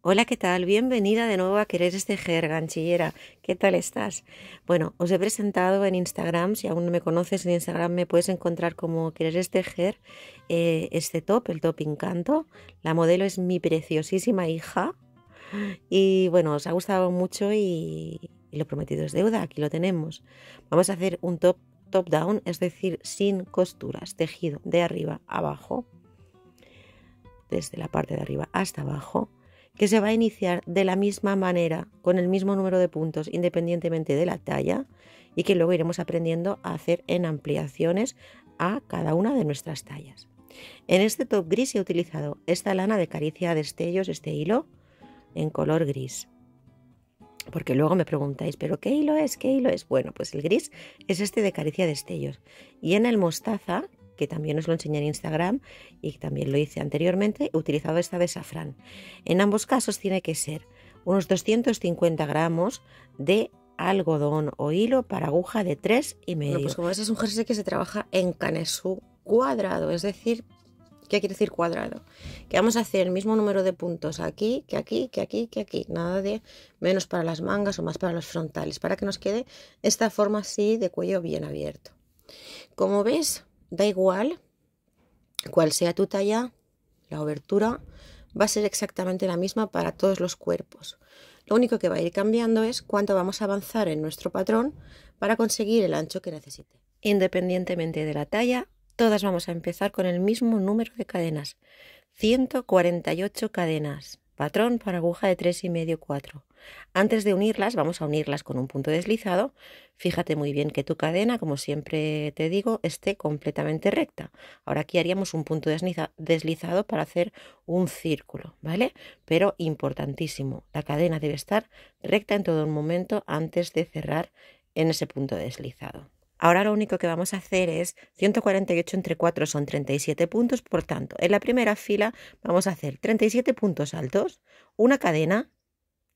Hola, ¿qué tal? Bienvenida de nuevo a Quereres Tejer, ganchillera. ¿Qué tal estás? Bueno, os he presentado en Instagram. Si aún no me conoces, en Instagram me puedes encontrar como Quereres Tejer este top, el top Encanto. La modelo es mi preciosísima hija. Y bueno, os ha gustado mucho y lo prometido es deuda. Aquí lo tenemos. Vamos a hacer un top down, es decir, sin costuras, tejido de arriba a abajo, desde la parte de arriba hasta abajo, que se va a iniciar de la misma manera, con el mismo número de puntos, independientemente de la talla, y que luego iremos aprendiendo a hacer en ampliaciones a cada una de nuestras tallas. En este top gris he utilizado esta lana de Caricia Destellos, este hilo en color gris. Porque luego me preguntáis, ¿pero qué hilo es? ¿Qué hilo es? Bueno, pues el gris es este de Caricia Destellos. Y en el mostaza, que también os lo enseñé en Instagram y también lo hice anteriormente, he utilizado esta de safrán. En ambos casos tiene que ser unos 250 gramos de algodón o hilo para aguja de 3,5. Bueno, pues como ves, es un jersey que se trabaja en canesú cuadrado, es decir, ¿qué quiere decir cuadrado? Que vamos a hacer el mismo número de puntos aquí, que aquí, que aquí, que aquí. Nada de menos para las mangas o más para los frontales, para que nos quede esta forma así de cuello bien abierto. Como ves, da igual cuál sea tu talla, la abertura va a ser exactamente la misma para todos los cuerpos. Lo único que va a ir cambiando es cuánto vamos a avanzar en nuestro patrón para conseguir el ancho que necesite. Independientemente de la talla, todas vamos a empezar con el mismo número de cadenas. 148 cadenas. Patrón para aguja de 3,5, 4. Antes de unirlas, vamos a unirlas con un punto deslizado. Fíjate muy bien que tu cadena, como siempre te digo, esté completamente recta. Ahora aquí haríamos un punto deslizado para hacer un círculo, ¿vale? Pero importantísimo, la cadena debe estar recta en todo momento antes de cerrar en ese punto deslizado. Ahora lo único que vamos a hacer es 148 entre 4 son 37 puntos, por tanto, en la primera fila vamos a hacer 37 puntos altos, una cadena.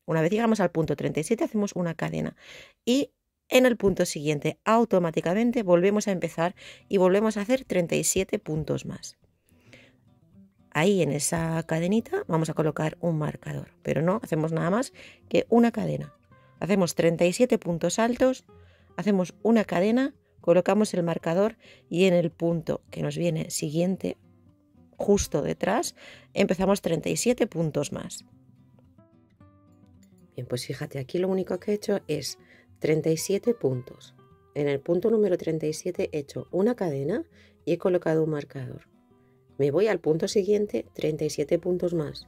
Una vez llegamos al punto 37 hacemos una cadena y en el punto siguiente automáticamente volvemos a empezar y volvemos a hacer 37 puntos más. Ahí en esa cadenita vamos a colocar un marcador, pero no hacemos nada más que una cadena. Hacemos 37 puntos altos, hacemos una cadena, colocamos el marcador y en el punto que nos viene siguiente, justo detrás, empezamos 37 puntos más. Bien, pues fíjate, aquí lo único que he hecho es 37 puntos. En el punto número 37 he hecho una cadena y he colocado un marcador. Me voy al punto siguiente, 37 puntos más.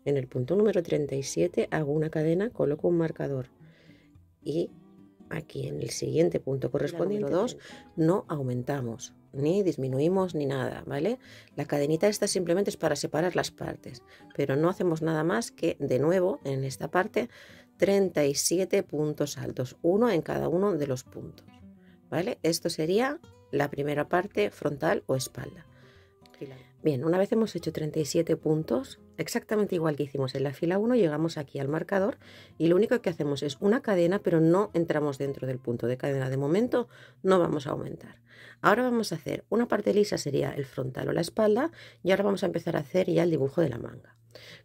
En el punto número 37 hago una cadena, coloco un marcador. Y aquí en el siguiente punto correspondiente, 2, no aumentamos, ni disminuimos, ni nada, ¿vale? La cadenita esta simplemente es para separar las partes, pero no hacemos nada más que, de nuevo, en esta parte, 37 puntos altos, uno en cada uno de los puntos, ¿vale? Esto sería la primera parte frontal o espalda. Bien, una vez hemos hecho 37 puntos, exactamente igual que hicimos en la fila 1, llegamos aquí al marcador y lo único que hacemos es una cadena, pero no entramos dentro del punto de cadena. De momento no vamos a aumentar. Ahora vamos a hacer una parte lisa, sería el frontal o la espalda, y ahora vamos a empezar a hacer ya el dibujo de la manga.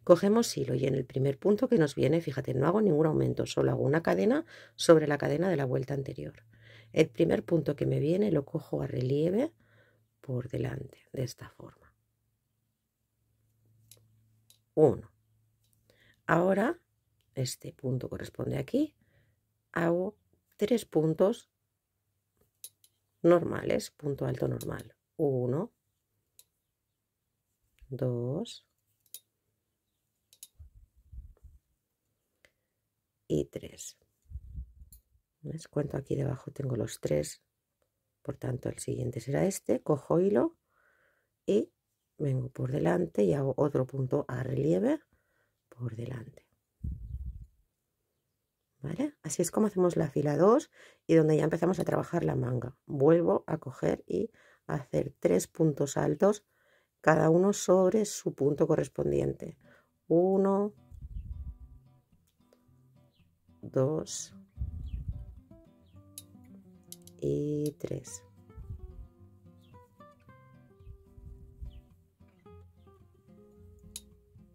Cogemos hilo y en el primer punto que nos viene, fíjate, no hago ningún aumento, solo hago una cadena sobre la cadena de la vuelta anterior. El primer punto que me viene lo cojo a relieve por delante, de esta forma. 1. Ahora, este punto corresponde aquí, hago 3 puntos normales, punto alto normal. 1, 2 y 3. ¿Ves? Cuento aquí debajo, tengo los 3, por tanto el siguiente será este, cojo hilo y vengo por delante y hago otro punto a relieve por delante. ¿Vale? Así es como hacemos la fila 2 y donde ya empezamos a trabajar la manga. Vuelvo a coger y a hacer 3 puntos altos, cada uno sobre su punto correspondiente. 1, 2 y 3.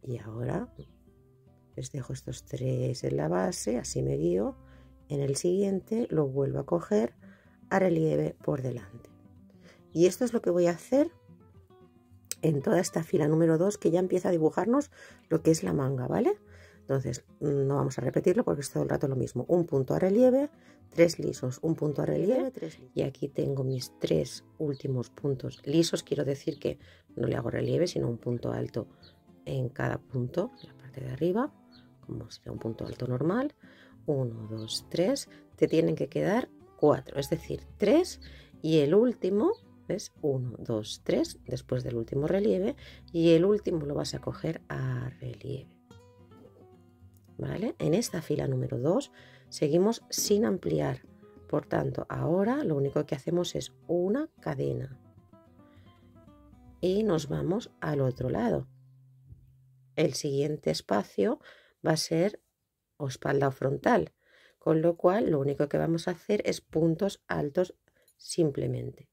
Y ahora Les dejo estos 3 en la base, así me guío. En el siguiente lo vuelvo a coger a relieve por delante. Y esto es lo que voy a hacer en toda esta fila número 2, que ya empieza a dibujarnos lo que es la manga, ¿vale? Entonces no vamos a repetirlo porque es todo el rato lo mismo. Un punto a relieve, 3 lisos, un punto a relieve, 3 lisos. Y aquí tengo mis 3 últimos puntos lisos. Quiero decir que no le hago relieve, sino un punto alto en cada punto, en la parte de arriba, como sería un punto alto normal. 1, 2, 3. Te tienen que quedar 4, es decir, 3 y el último, ¿ves? 1, 2, 3 después del último relieve, y el último lo vas a coger a relieve. ¿Vale? En esta fila número 2 seguimos sin ampliar, por tanto ahora lo único que hacemos es una cadena y nos vamos al otro lado. El siguiente espacio va a ser o espalda o frontal, con lo cual lo único que vamos a hacer es puntos altos simplemente.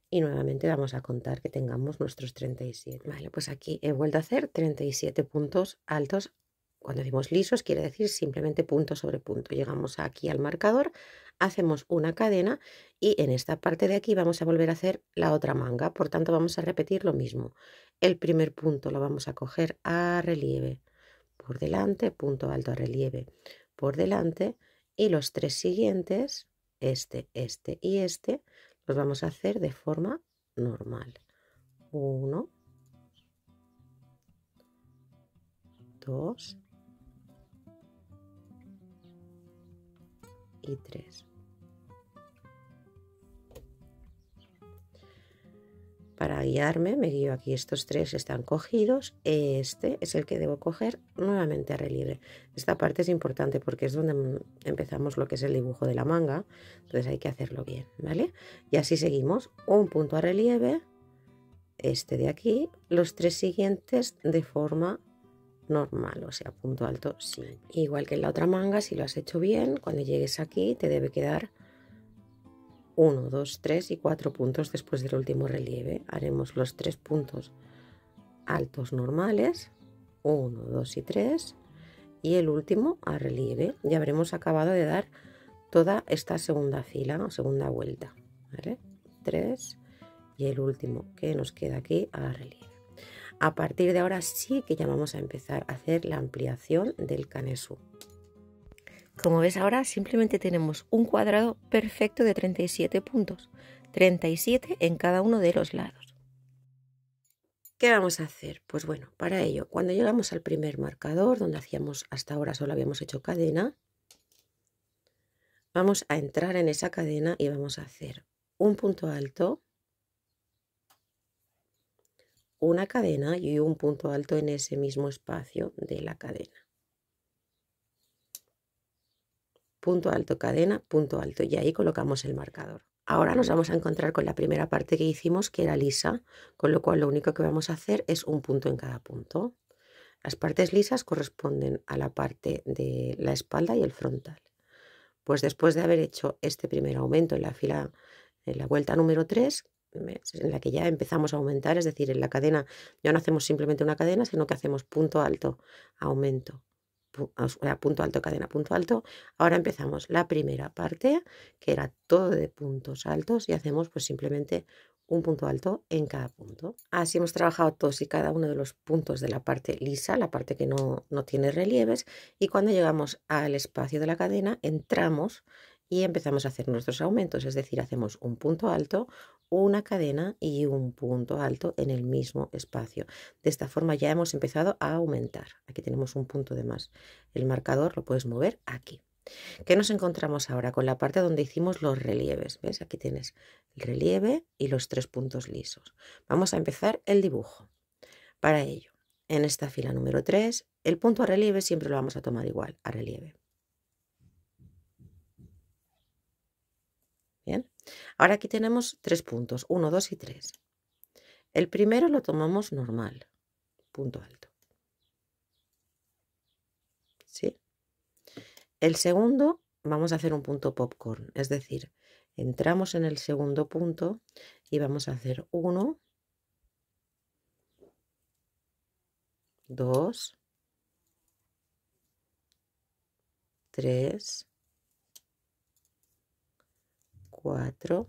Y nuevamente vamos a contar que tengamos nuestros 37. Vale, pues aquí he vuelto a hacer 37 puntos altos. Cuando decimos lisos quiere decir simplemente punto sobre punto. Llegamos aquí al marcador, hacemos una cadena y en esta parte de aquí vamos a volver a hacer la otra manga. Por tanto vamos a repetir lo mismo. El primer punto lo vamos a coger a relieve por delante, punto alto a relieve por delante, y los 3 siguientes, este y este, los vamos a hacer de forma normal. 1, 2 y 3. Para guiarme me guío aquí, estos 3 están cogidos, este es el que debo coger nuevamente a relieve. Esta parte es importante porque es donde empezamos lo que es el dibujo de la manga, entonces hay que hacerlo bien, ¿vale? Y así seguimos, un punto a relieve, este de aquí, los 3 siguientes de forma normal, o sea, punto alto, sí. Igual que en la otra manga, si lo has hecho bien, cuando llegues aquí te debe quedar 1, 2, 3 y 4 puntos después del último relieve. Haremos los 3 puntos altos normales, 1, 2 y 3, y el último a relieve. Ya habremos acabado de dar toda esta segunda fila o segunda vuelta, ¿vale? 3 y el último que nos queda aquí a relieve. A partir de ahora sí que ya vamos a empezar a hacer la ampliación del canesú. Como ves ahora simplemente tenemos un cuadrado perfecto de 37 puntos, 37 en cada uno de los lados. ¿Qué vamos a hacer? Pues bueno, para ello, cuando llegamos al primer marcador, donde hacíamos hasta ahora solo habíamos hecho cadena, vamos a entrar en esa cadena y vamos a hacer un punto alto, una cadena y un punto alto en ese mismo espacio de la cadena. Punto alto, cadena, punto alto, y ahí colocamos el marcador. Ahora nos vamos a encontrar con la primera parte que hicimos, que era lisa, con lo cual lo único que vamos a hacer es un punto en cada punto. Las partes lisas corresponden a la parte de la espalda y el frontal. Pues después de haber hecho este primer aumento en la fila, en la vuelta número 3, en la que ya empezamos a aumentar, es decir, en la cadena ya no hacemos simplemente una cadena, sino que hacemos punto alto, aumento, punto alto, cadena, punto alto. Ahora empezamos la primera parte, que era todo de puntos altos, y hacemos pues simplemente un punto alto en cada punto. Así hemos trabajado todos y cada uno de los puntos de la parte lisa, la parte que no tiene relieves, y cuando llegamos al espacio de la cadena entramos y empezamos a hacer nuestros aumentos, es decir, hacemos un punto alto, una cadena y un punto alto en el mismo espacio. De esta forma ya hemos empezado a aumentar. Aquí tenemos un punto de más. El marcador lo puedes mover aquí. ¿Qué nos encontramos ahora? Con la parte donde hicimos los relieves. ¿Ves? Aquí tienes el relieve y los 3 puntos lisos. Vamos a empezar el dibujo. Para ello, en esta fila número 3, el punto a relieve siempre lo vamos a tomar igual, a relieve. Bien, ahora aquí tenemos 3 puntos, 1, 2 y 3. El primero lo tomamos normal, punto alto. ¿Sí? El segundo vamos a hacer un punto popcorn, es decir, entramos en el segundo punto y vamos a hacer 1, 2 3, 4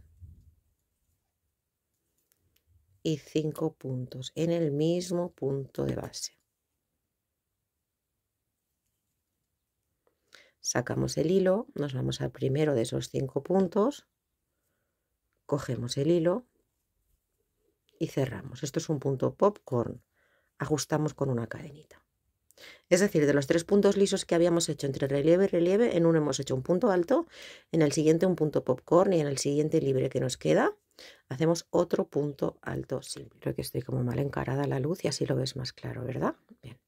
y 5 puntos en el mismo punto de base. Sacamos el hilo, nos vamos al primero de esos 5 puntos, cogemos el hilo y cerramos. Esto es un punto popcorn. Ajustamos con una cadenita. Es decir, de los 3 puntos lisos que habíamos hecho entre relieve y relieve, en uno hemos hecho un punto alto, en el siguiente un punto popcorn y en el siguiente libre que nos queda hacemos otro punto alto simple. Creo que estoy como mal encarada a la luz y así lo ves más claro, ¿verdad? Bien,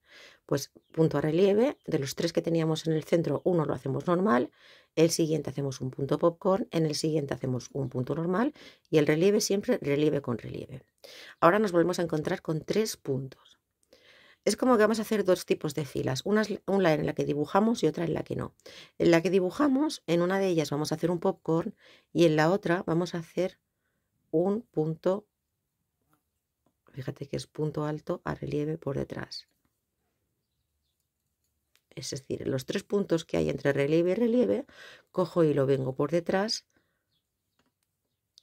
pues punto a relieve, de los 3 que teníamos en el centro, uno lo hacemos normal, el siguiente hacemos un punto popcorn, en el siguiente hacemos un punto normal y el relieve siempre relieve con relieve. Ahora nos volvemos a encontrar con 3 puntos. Es como que vamos a hacer 2 tipos de filas, una en la que dibujamos y otra en la que no. En la que dibujamos, en una de ellas vamos a hacer un popcorn y en la otra vamos a hacer un punto, fíjate que es punto alto a relieve por detrás. Es decir, los 3 puntos que hay entre relieve y relieve, cojo y lo vengo por detrás,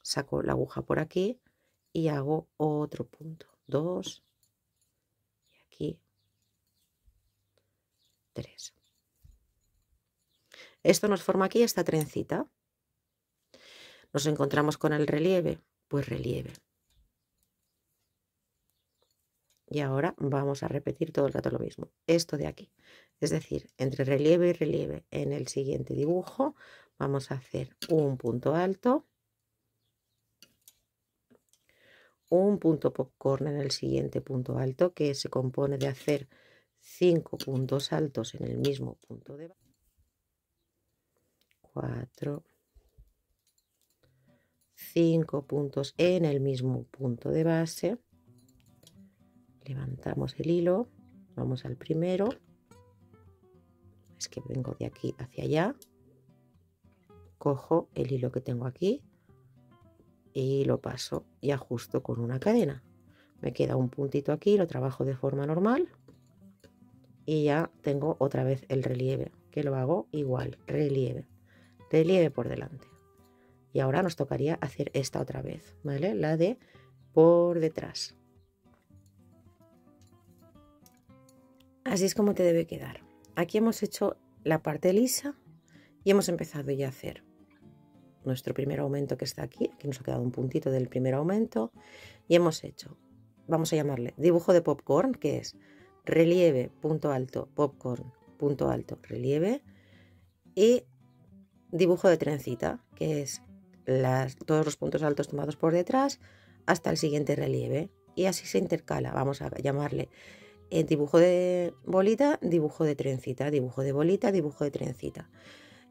saco la aguja por aquí y hago otro punto. 2 y aquí 3. Esto nos forma aquí esta trencita. Nos encontramos con el relieve, pues relieve. Y ahora vamos a repetir todo el rato lo mismo. Esto de aquí. Es decir, entre relieve y relieve en el siguiente dibujo vamos a hacer un punto alto, un punto popcorn en el siguiente punto alto, que se compone de hacer 5 puntos altos en el mismo punto de base. 4, 5 puntos en el mismo punto de base. Levantamos el hilo, vamos al primero, es que vengo de aquí hacia allá, cojo el hilo que tengo aquí y lo paso y ajusto con una cadena. Me queda un puntito aquí, lo trabajo de forma normal y ya tengo otra vez el relieve, que lo hago igual, relieve, relieve por delante. Y ahora nos tocaría hacer esta otra vez, ¿vale? La de por detrás. Así es como te debe quedar. Aquí hemos hecho la parte lisa y hemos empezado ya a hacer nuestro primer aumento que está aquí. Aquí nos ha quedado un puntito del primer aumento y hemos hecho, vamos a llamarle dibujo de popcorn, que es relieve, punto alto, popcorn, punto alto, relieve, y dibujo de trencita, que es todos los puntos altos tomados por detrás hasta el siguiente relieve, y así se intercala. Vamos a llamarle dibujo de bolita, dibujo de trencita, dibujo de bolita, dibujo de trencita.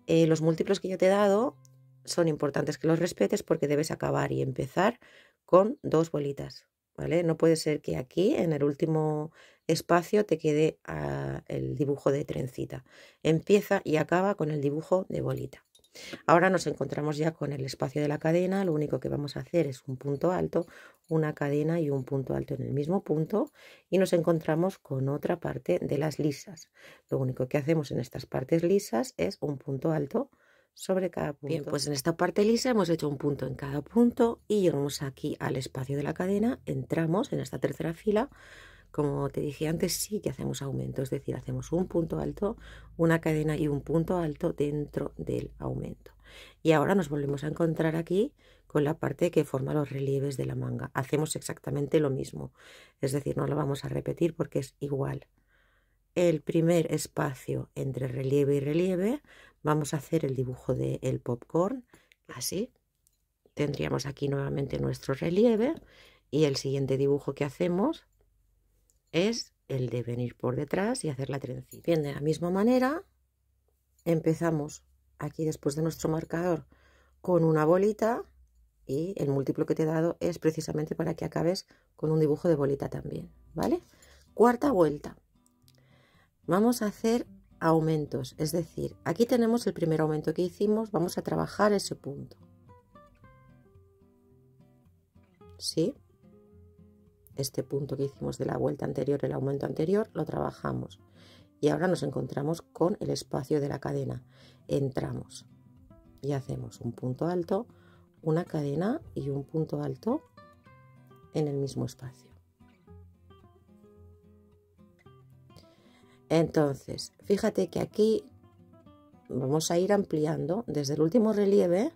Los múltiplos que yo te he dado son importantes que los respetes porque debes acabar y empezar con 2 bolitas, ¿vale? No puede ser que aquí en el último espacio te quede el dibujo de trencita. Empieza y acaba con el dibujo de bolita. Ahora nos encontramos ya con el espacio de la cadena. Lo único que vamos a hacer es un punto alto, una cadena y un punto alto en el mismo punto, y nos encontramos con otra parte de las lisas. Lo único que hacemos en estas partes lisas es un punto alto sobre cada punto. Bien, pues en esta parte lisa hemos hecho un punto en cada punto y llegamos aquí al espacio de la cadena, entramos en esta tercera fila. Como te dije antes, sí que hacemos aumento, es decir, hacemos un punto alto, una cadena y un punto alto dentro del aumento. Y ahora nos volvemos a encontrar aquí con la parte que forma los relieves de la manga. Hacemos exactamente lo mismo, es decir, no lo vamos a repetir porque es igual. El primer espacio entre relieve y relieve vamos a hacer el dibujo del popcorn, así. Tendríamos aquí nuevamente nuestro relieve y el siguiente dibujo que hacemos es el de venir por detrás y hacer la trencita. Bien, de la misma manera empezamos aquí después de nuestro marcador con una bolita y el múltiplo que te he dado es precisamente para que acabes con un dibujo de bolita también, ¿vale? Cuarta vuelta. Vamos a hacer aumentos, es decir, aquí tenemos el primer aumento que hicimos, vamos a trabajar ese punto. ¿Sí? Este punto que hicimos de la vuelta anterior, el aumento anterior, lo trabajamos. Y ahora nos encontramos con el espacio de la cadena. Entramos y hacemos un punto alto, una cadena y un punto alto en el mismo espacio. Entonces, fíjate que aquí vamos a ir ampliando desde el último relieve.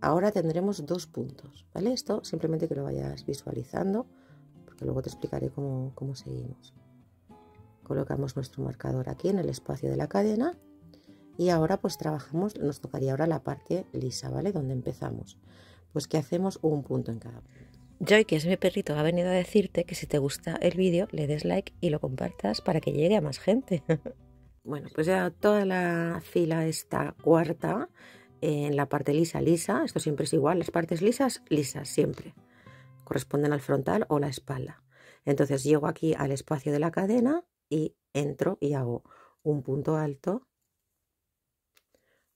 Ahora tendremos 2 puntos, ¿vale? Esto simplemente que lo vayas visualizando, porque luego te explicaré cómo seguimos. Colocamos nuestro marcador aquí en el espacio de la cadena y ahora pues trabajamos, nos tocaría ahora la parte lisa, ¿vale? Donde empezamos. Pues que hacemos un punto en cada punto. Joy, que es mi perrito, ha venido a decirte que si te gusta el vídeo le des like y lo compartas para que llegue a más gente. Bueno, pues ya toda la fila está cuarta en la parte lisa, esto siempre es igual, las partes lisas siempre, corresponden al frontal o la espalda. Entonces llego aquí al espacio de la cadena y entro y hago un punto alto,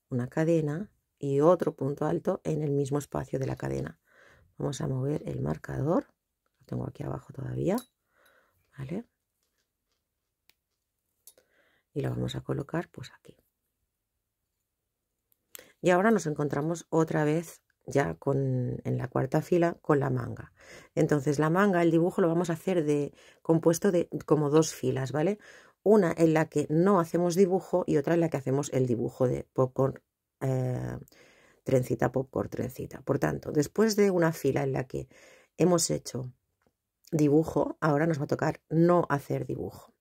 una cadena y otro punto alto en el mismo espacio de la cadena. Vamos a mover el marcador, lo tengo aquí abajo todavía, ¿vale? Y lo vamos a colocar pues aquí. Y ahora nos encontramos otra vez ya en la cuarta fila con la manga. Entonces la manga, el dibujo lo vamos a hacer compuesto de como 2 filas, ¿vale? Una en la que no hacemos dibujo y otra en la que hacemos el dibujo de popcorn, trencita, popcorn, trencita. Por tanto, después de una fila en la que hemos hecho dibujo, ahora nos va a tocar no hacer dibujo.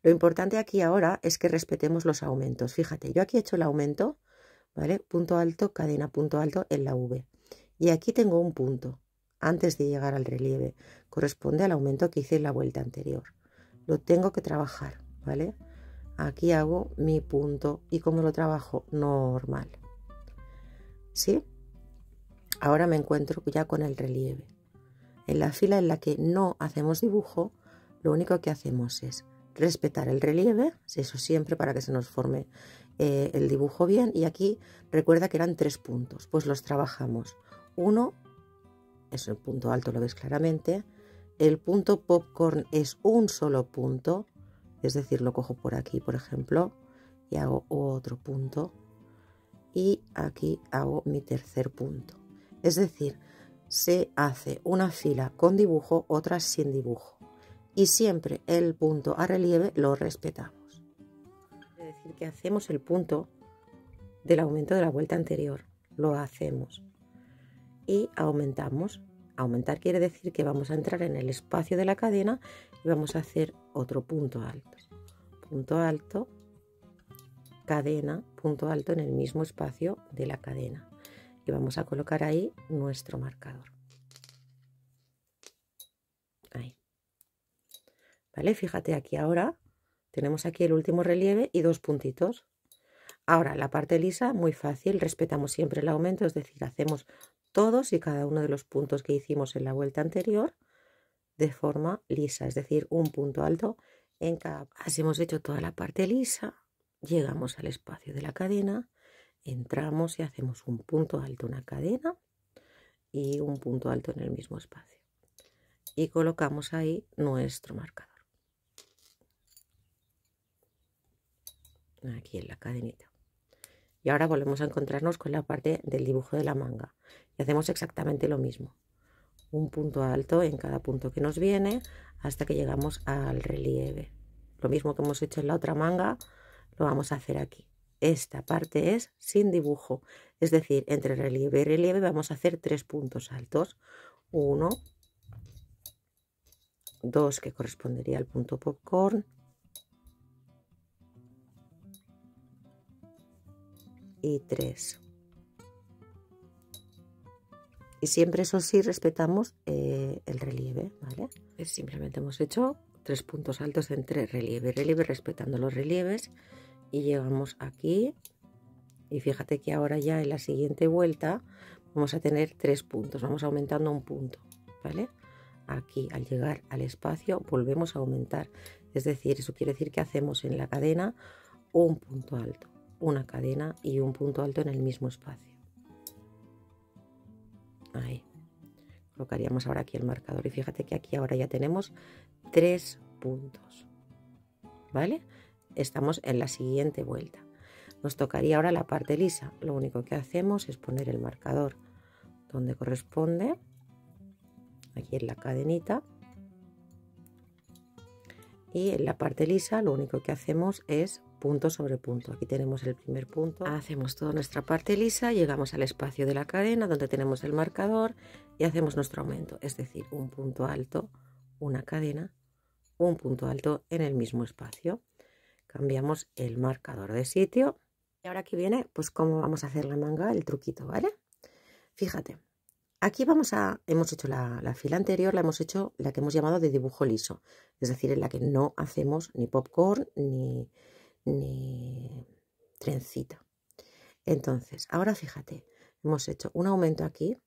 Lo importante aquí ahora es que respetemos los aumentos. Fíjate, yo aquí he hecho el aumento, ¿vale? Punto alto, cadena, punto alto en la V. Y aquí tengo un punto antes de llegar al relieve. Corresponde al aumento que hice en la vuelta anterior. Lo tengo que trabajar, ¿vale? Aquí hago mi punto y como lo trabajo normal. ¿Sí? Ahora me encuentro ya con el relieve. En la fila en la que no hacemos dibujo, lo único que hacemos es respetar el relieve, eso siempre para que se nos forme el dibujo bien. Y aquí recuerda que eran 3 puntos, pues los trabajamos. Uno es el punto alto, lo ves claramente. El punto popcorn es un solo punto, es decir, lo cojo por aquí, por ejemplo, y hago otro punto. Y aquí hago mi tercer punto. Es decir, se hace una fila con dibujo, otra sin dibujo. Y siempre el punto a relieve lo respetamos. Es decir, que hacemos el punto del aumento de la vuelta anterior. Lo hacemos. Y aumentamos. Aumentar quiere decir que vamos a entrar en el espacio de la cadena y vamos a hacer otro punto alto. Punto alto, cadena, punto alto en el mismo espacio de la cadena. Y vamos a colocar ahí nuestro marcador. Ahí. ¿Vale? Fíjate aquí ahora, tenemos aquí el último relieve y 2 puntitos. Ahora la parte lisa, muy fácil, respetamos siempre el aumento, es decir, hacemos todos y cada uno de los puntos que hicimos en la vuelta anterior de forma lisa, es decir, un punto alto en cada. Así hemos hecho toda la parte lisa, llegamos al espacio de la cadena, entramos y hacemos un punto alto, una cadena y un punto alto en el mismo espacio. Y colocamos ahí nuestro marcador. Aquí en la cadenita. Y ahora volvemos a encontrarnos con la parte del dibujo de la manga. Y hacemos exactamente lo mismo. Un punto alto en cada punto que nos viene hasta que llegamos al relieve. Lo mismo que hemos hecho en la otra manga, lo vamos a hacer aquí. Esta parte es sin dibujo. Es decir, entre relieve y relieve vamos a hacer 3 puntos altos. 1, 2 que correspondería al punto popcorn. Y 3. Y siempre, eso sí, respetamos el relieve, ¿vale? Simplemente hemos hecho 3 puntos altos entre relieve y relieve, respetando los relieves. Y llegamos aquí. Y fíjate que ahora ya en la siguiente vuelta vamos a tener 3 puntos. Vamos aumentando un punto, ¿vale? Aquí, al llegar al espacio, volvemos a aumentar. Es decir, eso quiere decir que hacemos en la cadena un punto alto, una cadena y un punto alto en el mismo espacio. Ahí. Colocaríamos ahora aquí el marcador y fíjate que aquí ahora ya tenemos 3 puntos, ¿vale? estamos en la siguiente vuelta. Nos tocaría ahora la parte lisa. Lo único que hacemos es poner el marcador donde corresponde, aquí en la cadenita, y en la parte lisa lo único que hacemos es punto sobre punto. Aquí tenemos el primer punto, hacemos toda nuestra parte lisa, llegamos al espacio de la cadena donde tenemos el marcador y hacemos nuestro aumento, es decir, un punto alto, una cadena, un punto alto en el mismo espacio. Cambiamos el marcador de sitio y ahora aquí viene pues cómo vamos a hacer la manga, el truquito, ¿vale? Fíjate, aquí hemos hecho la fila anterior, la hemos hecho la que hemos llamado de dibujo liso, es decir, en la que no hacemos ni popcorn ni trencita. Entonces, ahora fíjate, hemos hecho un aumento aquí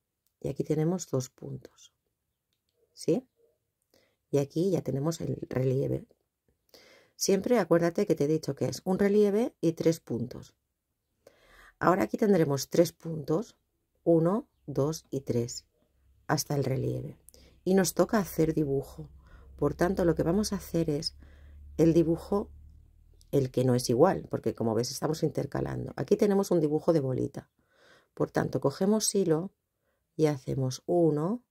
y aquí tenemos 2 puntos, ¿sí? Y aquí ya tenemos el relieve. Siempre acuérdate que te he dicho que es un relieve y 3 puntos. Ahora aquí tendremos 3 puntos, 1, 2 y 3, hasta el relieve. Y nos toca hacer dibujo. Por tanto, lo que vamos a hacer es el dibujo, el que no es igual, porque como ves estamos intercalando. Aquí tenemos un dibujo de bolita. Por tanto, cogemos hilo y hacemos 1,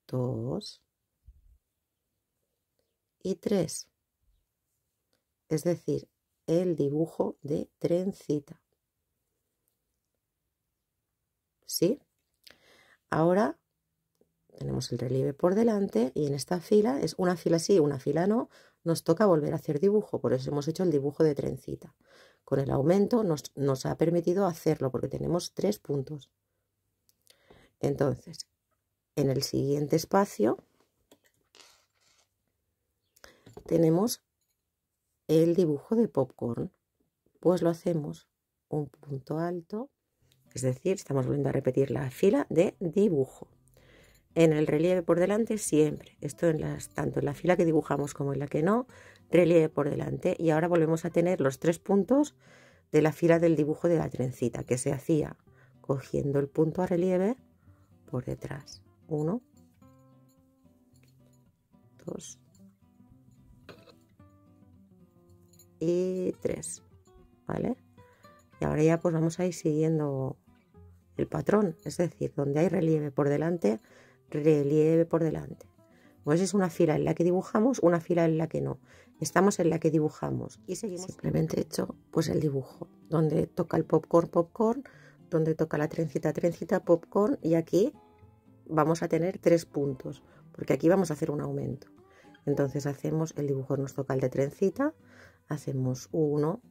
2 y 3. Es decir, el dibujo de trencita. ¿Sí? Ahora tenemos el relieve por delante y en esta fila, es una fila sí, una fila no, nos toca volver a hacer dibujo, por eso hemos hecho el dibujo de trencita. Con el aumento nos ha permitido hacerlo porque tenemos 3 puntos. Entonces, en el siguiente espacio tenemos el dibujo de popcorn, pues lo hacemos un punto alto, es decir, estamos volviendo a repetir la fila de dibujo. En el relieve por delante siempre, esto tanto en la fila que dibujamos como en la que no, relieve por delante. Y ahora volvemos a tener los 3 puntos de la fila del dibujo de la trencita, que se hacía cogiendo el punto a relieve por detrás. 1, 2 y 3, ¿vale? Y ahora ya pues vamos a ir siguiendo el patrón, es decir, donde hay relieve por delante, relieve por delante. Pues es una fila en la que dibujamos, una fila en la que no. Estamos en la que dibujamos y seguimos. Simplemente he hecho pues el dibujo, donde toca el popcorn, popcorn, donde toca la trencita, trencita, popcorn, y aquí vamos a tener 3 puntos, porque aquí vamos a hacer un aumento. Entonces hacemos el dibujo, nos toca el de trencita, hacemos 1,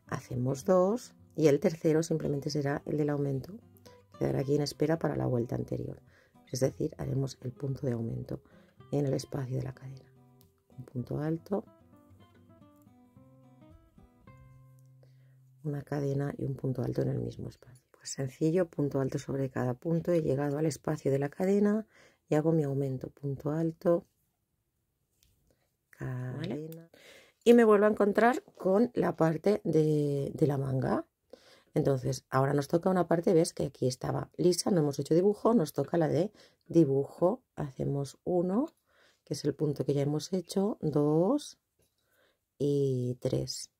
hacemos 2 y el tercero simplemente será el del aumento. Quedará aquí en espera para la vuelta anterior. Es decir, haremos el punto de aumento en el espacio de la cadena. Un punto alto, una cadena y un punto alto en el mismo espacio. Pues sencillo, punto alto sobre cada punto. He llegado al espacio de la cadena y hago mi aumento, punto alto, cadena. ¿Vale? Y me vuelvo a encontrar con la parte de la manga. Entonces, ahora nos toca una parte, ves que aquí estaba lisa, no hemos hecho dibujo, nos toca la de dibujo. Hacemos 1, que es el punto que ya hemos hecho, 2 y 3.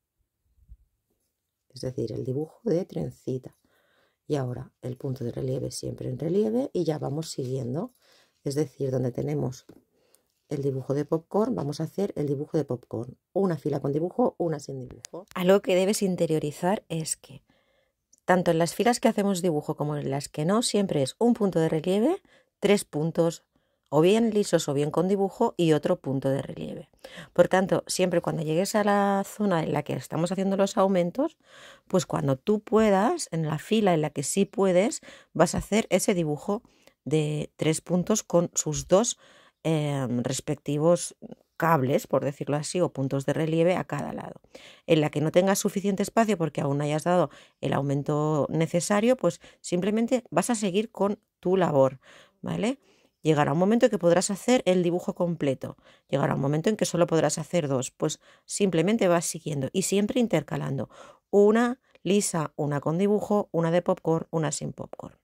Es decir, el dibujo de trencita. Y ahora el punto de relieve siempre en relieve y ya vamos siguiendo. Es decir, donde tenemos el dibujo de popcorn, vamos a hacer el dibujo de popcorn. Una fila con dibujo, una sin dibujo. Algo que debes interiorizar es que tanto en las filas que hacemos dibujo como en las que no, siempre es un punto de relieve, 3 puntos, o bien lisos o bien con dibujo, y otro punto de relieve. Por tanto, siempre cuando llegues a la zona en la que estamos haciendo los aumentos, pues cuando tú puedas, en la fila en la que sí puedes, vas a hacer ese dibujo de 3 puntos con sus 2 respectivos cables, por decirlo así, o puntos de relieve a cada lado. En la que no tengas suficiente espacio porque aún no hayas dado el aumento necesario, pues simplemente vas a seguir con tu labor, ¿vale? Llegará un momento en que podrás hacer el dibujo completo, llegará un momento en que solo podrás hacer 2, pues simplemente vas siguiendo y siempre intercalando una lisa, una con dibujo, una de popcorn, una sin popcorn.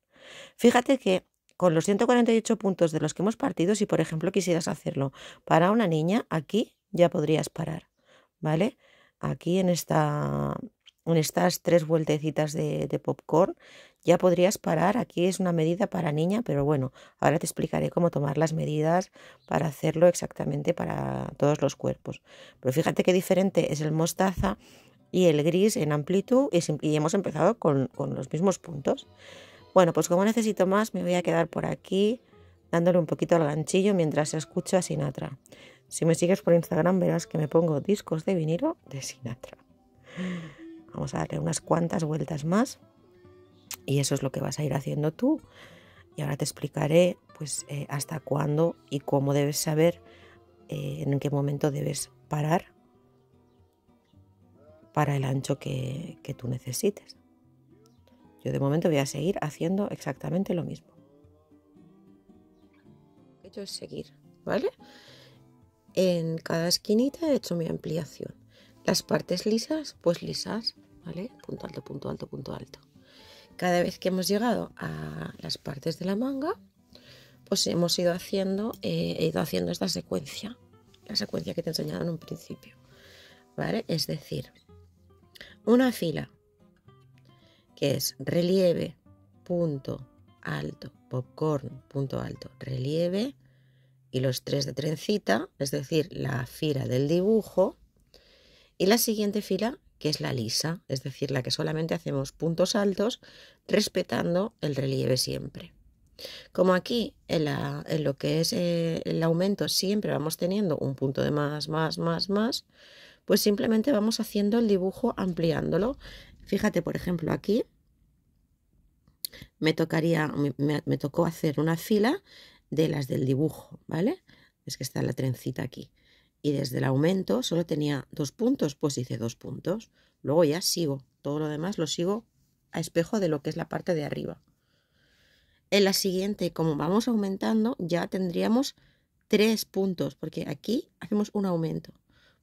Fíjate que con los 148 puntos de los que hemos partido, si por ejemplo quisieras hacerlo para una niña, aquí ya podrías parar, ¿vale? Aquí en estas 3 vueltecitas de popcorn ya podrías parar. Aquí es una medida para niña, pero bueno, ahora te explicaré cómo tomar las medidas para hacerlo exactamente para todos los cuerpos. Pero fíjate qué diferente es el mostaza y el gris en amplitud y hemos empezado con los mismos puntos. Bueno, pues como necesito más, me voy a quedar por aquí dándole un poquito al ganchillo mientras escucho a Sinatra. Si me sigues por Instagram verás que me pongo discos de vinilo de Sinatra. Vamos a darle unas cuantas vueltas más y eso es lo que vas a ir haciendo tú. Y ahora te explicaré pues hasta cuándo y cómo debes saber en qué momento debes parar para el ancho que tú necesites. Yo de momento voy a seguir haciendo exactamente lo mismo. Lo que he hecho es seguir, ¿vale? En cada esquinita he hecho mi ampliación. Las partes lisas, pues lisas, ¿vale? Punto alto, punto alto, punto alto. Cada vez que hemos llegado a las partes de la manga, pues he ido haciendo esta secuencia, la secuencia que te he enseñado en un principio, ¿vale? Es decir, una fila que es relieve, punto alto, popcorn, punto alto, relieve, y los 3 de trencita, es decir, la fila del dibujo, y la siguiente fila que es la lisa, es decir, la que solamente hacemos puntos altos respetando el relieve siempre. Como aquí en lo que es el aumento siempre vamos teniendo un punto de más, pues simplemente vamos haciendo el dibujo ampliándolo. Fíjate, por ejemplo, aquí me tocó hacer una fila de las del dibujo, ¿vale? Es que está la trencita aquí. Y desde el aumento solo tenía 2 puntos, pues hice 2 puntos. Luego ya sigo, todo lo demás lo sigo a espejo de lo que es la parte de arriba. En la siguiente, como vamos aumentando, ya tendríamos 3 puntos, porque aquí hacemos un aumento.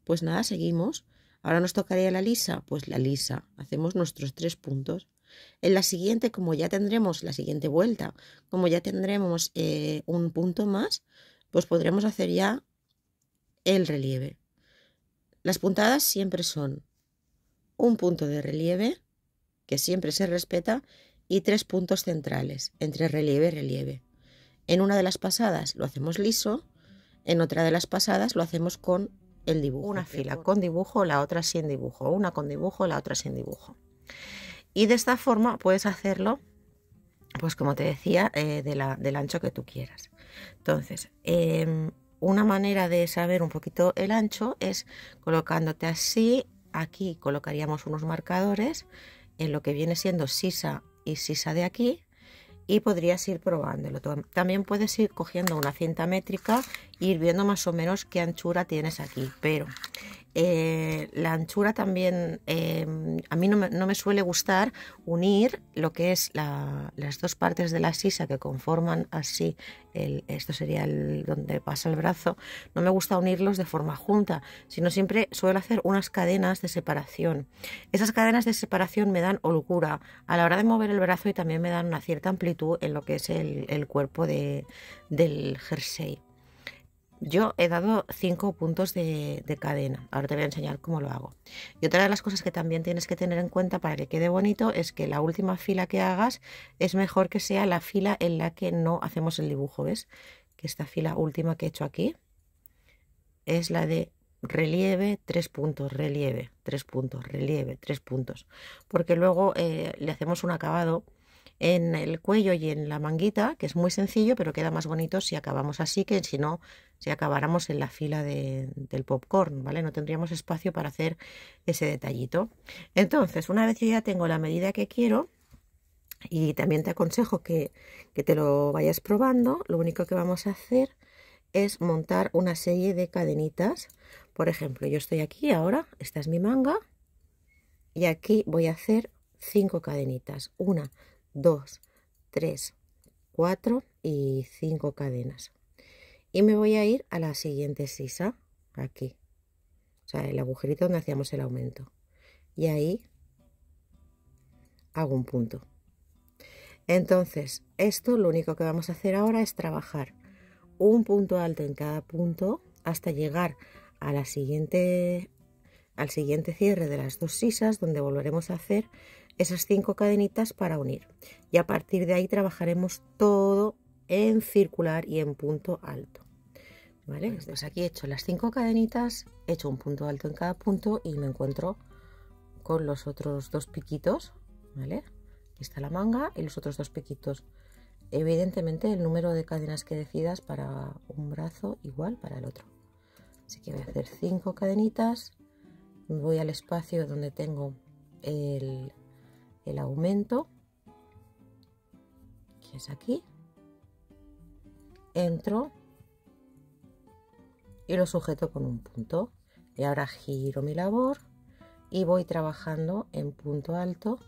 Pues nada, seguimos. Ahora nos tocaría la lisa, pues la lisa, hacemos nuestros 3 puntos. En la siguiente, como ya tendremos la siguiente vuelta, como ya tendremos un punto más, pues podremos hacer ya el relieve. Las puntadas siempre son un punto de relieve, que siempre se respeta, y 3 puntos centrales entre relieve y relieve. En una de las pasadas lo hacemos liso, en otra de las pasadas lo hacemos con el dibujo. Una fila con dibujo, la otra sin dibujo, una con dibujo, la otra sin dibujo. Y de esta forma puedes hacerlo, pues como te decía, del ancho que tú quieras. Entonces, una manera de saber un poquito el ancho es colocándote así. Aquí colocaríamos unos marcadores en lo que viene siendo sisa y sisa de aquí, y podrías ir probándolo. También puedes ir cogiendo una cinta métrica e ir viendo más o menos qué anchura tienes aquí, pero la anchura también a mí no me suele gustar unir lo que es las 2 partes de la sisa que conforman así esto sería donde pasa el brazo. No me gusta unirlos de forma junta, sino siempre suelo hacer unas cadenas de separación. Esas cadenas de separación me dan holgura a la hora de mover el brazo y también me dan una cierta amplitud en lo que es el cuerpo del jersey. Yo he dado 5 puntos de cadena. Ahora te voy a enseñar cómo lo hago. Y otra de las cosas que también tienes que tener en cuenta para que quede bonito es que la última fila que hagas es mejor que sea la fila en la que no hacemos el dibujo. ¿Ves? Que esta fila última que he hecho aquí es la de relieve, 3 puntos, relieve, 3 puntos, relieve, 3 puntos. Porque luego le hacemos un acabado en el cuello y en la manguita, que es muy sencillo, pero queda más bonito si acabamos así que si no, si acabáramos en la fila del popcorn, ¿vale? No tendríamos espacio para hacer ese detallito. Entonces, una vez yo ya tengo la medida que quiero, y también te aconsejo que te lo vayas probando, lo único que vamos a hacer es montar una serie de cadenitas. Por ejemplo, yo estoy aquí ahora, esta es mi manga, y aquí voy a hacer 5 cadenitas. 1, 2, 3, 4 y 5 cadenas. Y me voy a ir a la siguiente sisa, aquí. O sea, el agujerito donde hacíamos el aumento. Y ahí hago un punto. Entonces, esto lo único que vamos a hacer ahora es trabajar un punto alto en cada punto hasta llegar a la siguiente, al siguiente cierre de las dos sisas, donde volveremos a hacer esas 5 cadenitas para unir. Y a partir de ahí trabajaremos todo en circular y en punto alto. ¿Vale? Bueno, pues aquí he hecho las 5 cadenitas, he hecho un punto alto en cada punto y me encuentro con los otros 2 piquitos, ¿vale? Aquí está la manga y los otros 2 piquitos. Evidentemente el número de cadenas que decidas para un brazo igual para el otro. Así que voy a hacer 5 cadenitas, voy al espacio donde tengo el aumento, que es aquí, entro y lo sujeto con un punto. Y ahora giro mi labor y voy trabajando en punto alto.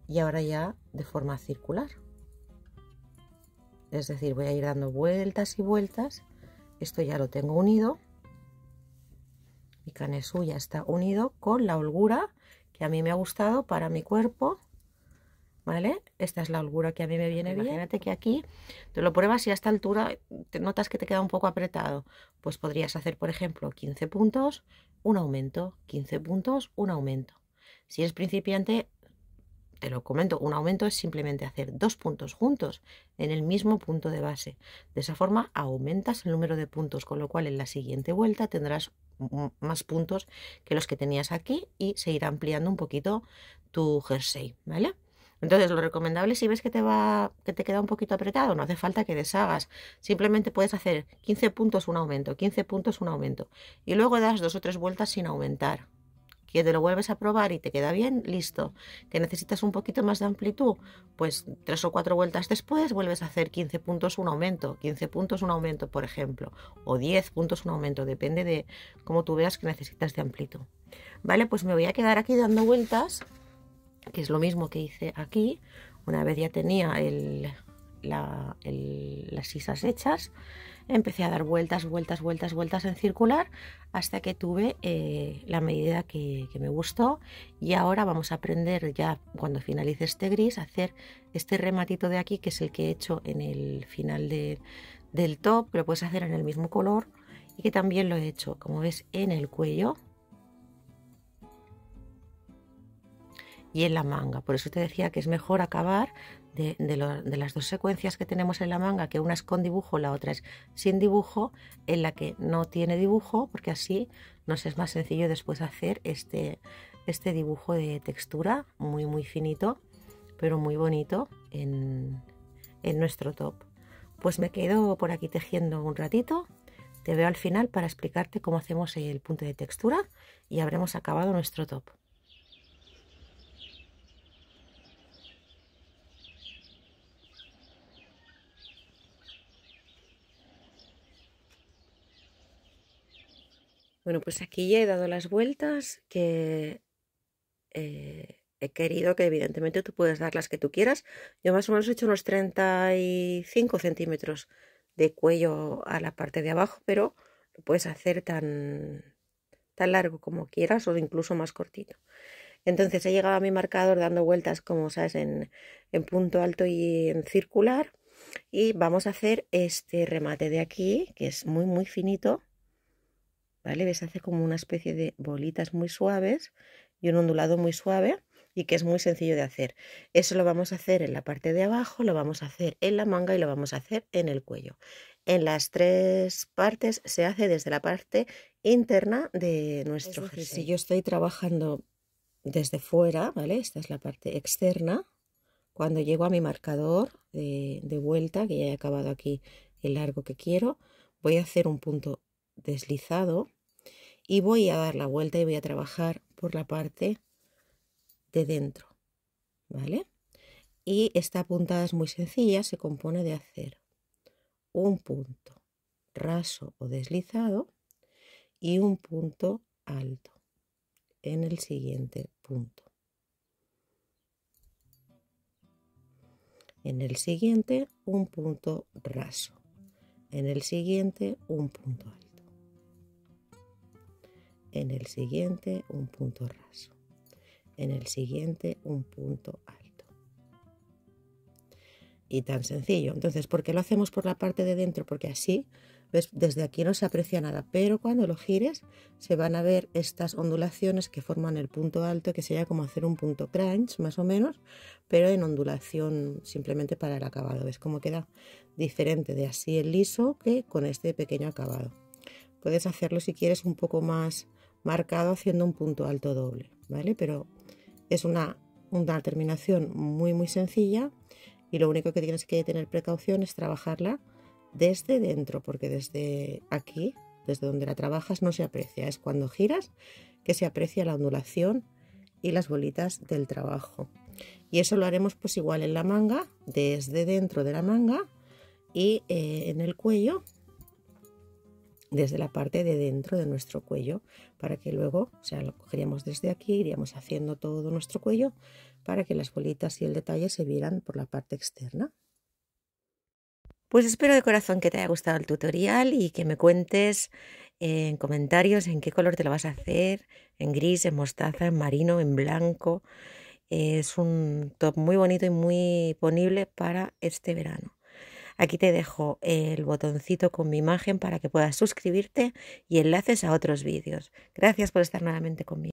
Y ahora ya de forma circular. Es decir, voy a ir dando vueltas y vueltas. Esto ya lo tengo unido. Mi canesú ya está unido con la holgura que a mí me ha gustado para mi cuerpo. ¿Vale? Esta es la holgura que a mí me viene bien. Imagínate que aquí te lo pruebas y a esta altura te notas que te queda un poco apretado. Pues podrías hacer, por ejemplo, 15 puntos, un aumento, 15 puntos, un aumento. Si eres principiante, te lo comento, un aumento es simplemente hacer 2 puntos juntos en el mismo punto de base. De esa forma aumentas el número de puntos, con lo cual en la siguiente vuelta tendrás más puntos que los que tenías aquí y se irá ampliando un poquito tu jersey, ¿vale? Entonces lo recomendable, si ves que te queda un poquito apretado, no hace falta que deshagas, simplemente puedes hacer 15 puntos un aumento, 15 puntos un aumento y luego das 2 o 3 vueltas sin aumentar. Que te lo vuelves a probar y te queda bien, listo. Que necesitas un poquito más de amplitud, pues 3 o 4 vueltas después vuelves a hacer 15 puntos un aumento, 15 puntos un aumento, por ejemplo, o 10 puntos un aumento, depende de cómo tú veas que necesitas de amplitud. Vale, pues me voy a quedar aquí dando vueltas, que es lo mismo que hice aquí. Una vez ya tenía las sisas hechas, empecé a dar vueltas en circular hasta que tuve la medida que me gustó. Y ahora vamos a aprender, ya cuando finalice este gris, a hacer este rematito de aquí, que es el que he hecho en el final del top, que lo puedes hacer en el mismo color y que también lo he hecho, como ves, en el cuello y en la manga. Por eso te decía que es mejor acabar de las 2 secuencias que tenemos en la manga, que una es con dibujo, la otra es sin dibujo, en la que no tiene dibujo, porque así nos es más sencillo después hacer este dibujo de textura muy finito, pero muy bonito en nuestro top. Pues me quedo por aquí tejiendo un ratito. Te veo al final para explicarte cómo hacemos el punto de textura y habremos acabado nuestro top. Bueno, pues aquí ya he dado las vueltas que he querido, que evidentemente tú puedes dar las que tú quieras. Yo más o menos he hecho unos 35 centímetros de cuello a la parte de abajo, pero lo puedes hacer tan largo como quieras o incluso más cortito. Entonces he llegado a mi marcador dando vueltas, como sabes, en punto alto y en circular. Y vamos a hacer este remate de aquí, que es muy finito. ¿Vale? ¿Ves? Hace como una especie de bolitas muy suaves y un ondulado muy suave y que es muy sencillo de hacer. Eso lo vamos a hacer en la parte de abajo, lo vamos a hacer en la manga y lo vamos a hacer en el cuello. En las 3 partes se hace desde la parte interna de nuestro jersey. Si yo estoy trabajando desde fuera, ¿vale? Esta es la parte externa. Cuando llego a mi marcador de vuelta, que ya he acabado aquí el largo que quiero, voy a hacer un punto deslizado y voy a dar la vuelta y voy a trabajar por la parte de dentro, ¿vale? Y esta puntada es muy sencilla, se compone de hacer un punto raso o deslizado y un punto alto en el siguiente punto. En el siguiente un punto raso, en el siguiente un punto alto, en el siguiente un punto raso, en el siguiente un punto alto. Y tan sencillo. Entonces, ¿por qué lo hacemos por la parte de dentro? Porque así, ¿ves? Desde aquí no se aprecia nada, pero cuando lo gires se van a ver estas ondulaciones que forman el punto alto, que sería como hacer un punto crunch más o menos, pero en ondulación simplemente para el acabado. ¿Ves cómo queda diferente de así el liso que con este pequeño acabado? Puedes hacerlo si quieres un poco más marcado haciendo un punto alto doble, ¿vale? Pero es una terminación muy sencilla y lo único que tienes que tener precaución es trabajarla desde dentro, porque desde aquí, desde donde la trabajas, no se aprecia. Es cuando giras que se aprecia la ondulación y las bolitas del trabajo. Y eso lo haremos pues igual en la manga, desde dentro de la manga y en el cuello, desde la parte de dentro de nuestro cuello, para que luego, o sea, lo cogeríamos desde aquí, iríamos haciendo todo nuestro cuello para que las bolitas y el detalle se vieran por la parte externa. Pues espero de corazón que te haya gustado el tutorial y que me cuentes en comentarios en qué color te lo vas a hacer, en gris, en mostaza, en marino, en blanco. Es un top muy bonito y muy ponible para este verano. Aquí te dejo el botoncito con mi imagen para que puedas suscribirte y enlaces a otros vídeos. Gracias por estar nuevamente conmigo.